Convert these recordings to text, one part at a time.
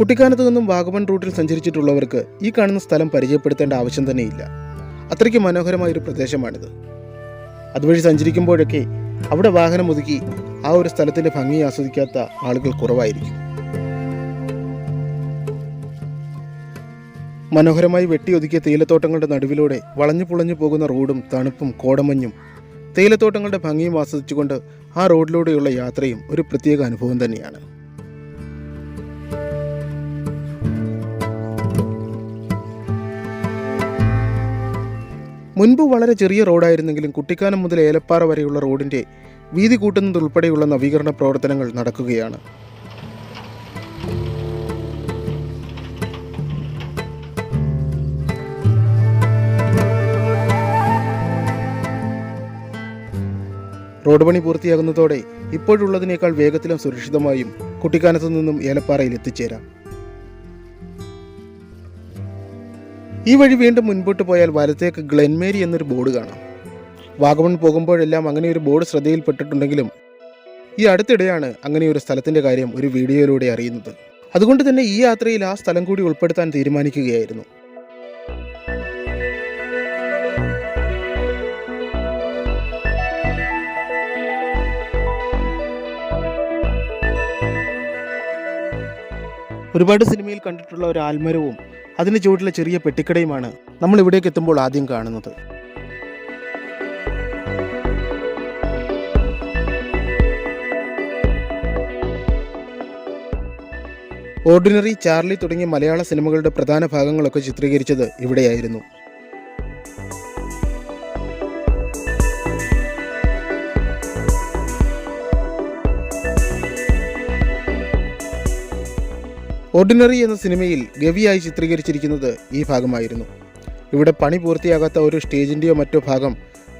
കുട്ടിക്കാനത്ത് നിന്നും വാഗമൺ റൂട്ടിൽ സഞ്ചരിച്ചിട്ടുള്ളവർക്ക് ഈ കാണുന്ന സ്ഥലം പരിചയപ്പെടുത്തേണ്ട ആവശ്യം തന്നെയില്ല. അത്രയ്ക്ക് മനോഹരമായൊരു പ്രദേശമാണിത്. അതുവഴി സഞ്ചരിക്കുമ്പോഴൊക്കെ അവിടെ വാഹനം ഒതുക്കി ആ ഒരു സ്ഥലത്തിൻ്റെ ഭംഗി ആസ്വദിക്കാത്ത ആളുകൾ കുറവായിരിക്കും. മനോഹരമായി വെട്ടിയൊതുക്കിയ തേയിലത്തോട്ടങ്ങളുടെ നടുവിലൂടെ വളഞ്ഞു പുളഞ്ഞു പോകുന്ന റോഡും തണുപ്പും കോടമഞ്ഞും തേയിലത്തോട്ടങ്ങളുടെ ഭംഗിയും ആസ്വദിച്ചുകൊണ്ട് ആ റോഡിലൂടെയുള്ള യാത്രയും ഒരു പ്രത്യേക അനുഭവം തന്നെയാണ്. മുൻപ് വളരെ ചെറിയ റോഡായിരുന്നെങ്കിലും കുട്ടിക്കാനം മുതൽ ഏലപ്പാറ വരെയുള്ള റോഡിൻ്റെ വീതി കൂട്ടുന്നതുൾപ്പെടെയുള്ള നവീകരണ പ്രവർത്തനങ്ങൾ നടക്കുകയാണ്. റോഡ് പണി പൂർത്തിയാകുന്നതോടെ ഇപ്പോഴുള്ളതിനേക്കാൾ വേഗത്തിലും സുരക്ഷിതമായും കുട്ടിക്കാനത്തു നിന്നും ഏലപ്പാറയിൽ എത്തിച്ചേരാം. ഈ വഴി വീണ്ടും മുൻപോട്ട് പോയാൽ വലത്തേക്ക് ഗ്ലെൻമേരി എന്നൊരു ബോർഡ് കാണാം. വാഗമൺ പോകുമ്പോഴെല്ലാം അങ്ങനെയൊരു ബോർഡ് ശ്രദ്ധയിൽപ്പെട്ടിട്ടുണ്ടെങ്കിലും ഈ അടുത്തിടെയാണ് അങ്ങനെയൊരു സ്ഥലത്തിൻ്റെ കാര്യം ഒരു വീഡിയോയിലൂടെ അറിയുന്നത്. അതുകൊണ്ട് തന്നെ ഈ യാത്രയിൽ ആ സ്ഥലം കൂടി ഉൾപ്പെടുത്താൻ തീരുമാനിക്കുകയായിരുന്നു. ഒരുപാട് സിനിമയിൽ കണ്ടിട്ടുള്ള ഒരു ആൽമരവും അതിന് ചുവട്ടിലെ ചെറിയ പെട്ടിക്കടയുമാണ് നമ്മൾ ഇവിടേക്ക് എത്തുമ്പോൾ ആദ്യം കാണുന്നത്. ഓർഡിനറി, ചാർലി തുടങ്ങിയ മലയാള സിനിമകളുടെ പ്രധാന ഭാഗങ്ങളൊക്കെ ചിത്രീകരിച്ചത് ഇവിടെയായിരുന്നു. ഓർഡിനറി എന്ന സിനിമയിൽ ഗവിയായി ചിത്രീകരിച്ചിരിക്കുന്നത് ഈ ഭാഗമായിരുന്നു. ഇവിടെ പണി പൂർത്തിയാകാത്ത ഒരു സ്റ്റേജിൻ്റെയോ മറ്റോ ഭാഗം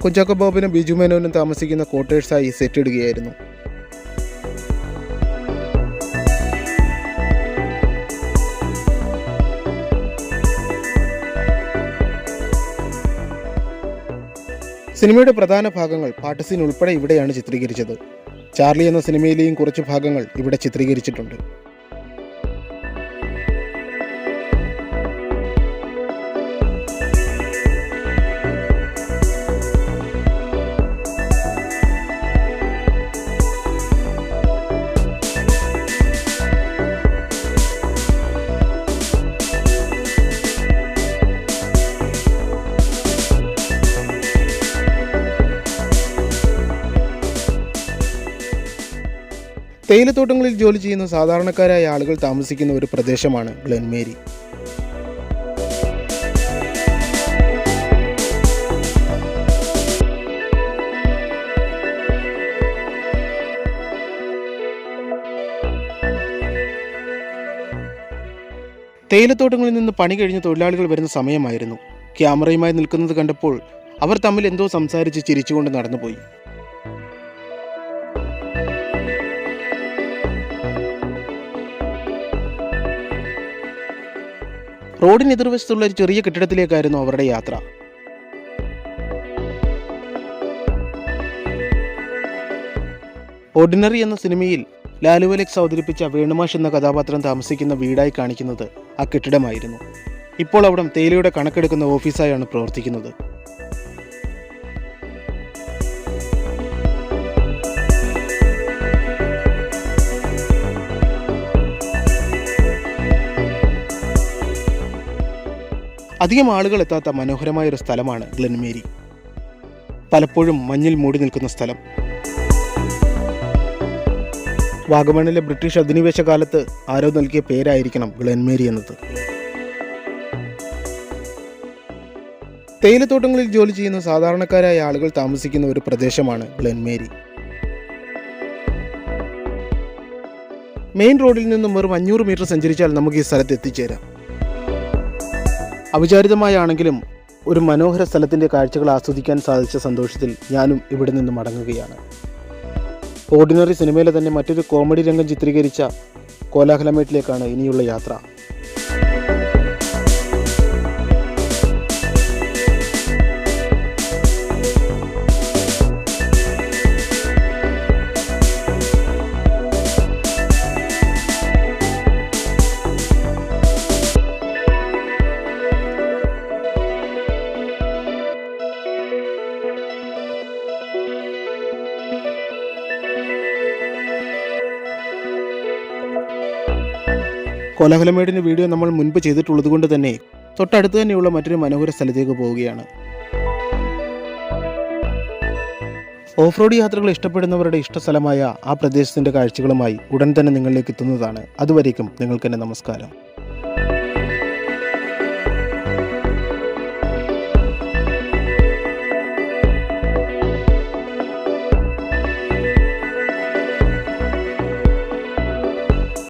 കുഞ്ചാക്കോ ബോബനും ബിജു മേനോനും താമസിക്കുന്ന ക്വാർട്ടേഴ്സായി സെറ്റിടുകയായിരുന്നു. സിനിമയുടെ പ്രധാന ഭാഗങ്ങൾ പാട്ട് സീൻ ഉൾപ്പെടെ ഇവിടെയാണ് ചിത്രീകരിച്ചത്. ചാർലി എന്ന സിനിമയിലെയും കുറച്ച് ഭാഗങ്ങൾ ഇവിടെ ചിത്രീകരിച്ചിട്ടുണ്ട്. തേയിലത്തോട്ടങ്ങളിൽ ജോലി ചെയ്യുന്ന സാധാരണക്കാരായ ആളുകൾ താമസിക്കുന്ന ഒരു പ്രദേശമാണ് ഗ്ലെൻമേരി. തേയിലത്തോട്ടങ്ങളിൽ നിന്ന് പണി കഴിഞ്ഞ് തൊഴിലാളികൾ വരുന്ന സമയമായിരുന്നു. ക്യാമറയുമായി നിൽക്കുന്നത് കണ്ടപ്പോൾ അവർ തമ്മിൽ എന്തോ സംസാരിച്ച് ചിരിച്ചുകൊണ്ട് നടന്നുപോയി. റോഡിന് എതിർവശത്തുള്ള ഒരു ചെറിയ കെട്ടിടത്തിലേക്കായിരുന്നു അവരുടെ യാത്ര. ഓർഡിനറി എന്ന സിനിമയിൽ ലാലു അലക്സ് അവതരിപ്പിച്ച വേണുമാഷ് എന്ന കഥാപാത്രം താമസിക്കുന്ന വീടായി കാണിക്കുന്നത് ആ കെട്ടിടമായിരുന്നു. ഇപ്പോൾ അവിടെ തേയിലയുടെ കണക്കെടുക്കുന്ന ഓഫീസായാണ് പ്രവർത്തിക്കുന്നത്. അധികം ആളുകൾ എത്താത്ത മനോഹരമായൊരു സ്ഥലമാണ് ഗ്ലെൻമേരി. പലപ്പോഴും മഞ്ഞിൽ മൂടി നിൽക്കുന്ന സ്ഥലം. വാഗമണിലെ ബ്രിട്ടീഷ് അധിനിവേശ കാലത്ത് ആരോ നൽകിയ പേരായിരിക്കണം ഗ്ലെൻമേരി എന്നത്. തേയിലത്തോട്ടങ്ങളിൽ ജോലി ചെയ്യുന്ന സാധാരണക്കാരായ ആളുകൾ താമസിക്കുന്ന ഒരു പ്രദേശമാണ് ഗ്ലെൻമേരി. മെയിൻ റോഡിൽ നിന്നും വെറും 500 മീറ്റർ സഞ്ചരിച്ചാൽ നമുക്ക് ഈ സ്ഥലത്ത് എത്തിച്ചേരാം. അവിചാരിതമായാണെങ്കിലും ഒരു മനോഹര സ്ഥലത്തിൻ്റെ കാഴ്ചകൾ ആസ്വദിക്കാൻ സാധിച്ച സന്തോഷത്തിൽ ഞാനും ഇവിടെ നിന്ന് മടങ്ങുകയാണ്. ഓർഡിനറി സിനിമയിലെ തന്നെ മറ്റൊരു കോമഡി രംഗം ചിത്രീകരിച്ച കോലാഹലമേട്ടിലേക്കാണ് ഇനിയുള്ള യാത്ര. കോലാഹലമേടിൻ്റെ വീഡിയോ നമ്മൾ മുൻപ് ചെയ്തിട്ടുള്ളത് കൊണ്ട് തന്നെ തൊട്ടടുത്ത് തന്നെയുള്ള മറ്റൊരു മനോഹര സ്ഥലത്തേക്ക് പോവുകയാണ്. ഓഫ് റോഡ് യാത്രകൾ ഇഷ്ടപ്പെടുന്നവരുടെ ഇഷ്ടസ്ഥലമായ ആ പ്രദേശത്തിൻ്റെ കാഴ്ചകളുമായി ഉടൻ തന്നെ നിങ്ങളിലേക്ക് എത്തുന്നതാണ്. അതുവരേക്കും നിങ്ങൾക്ക് എൻ്റെ നമസ്കാരം.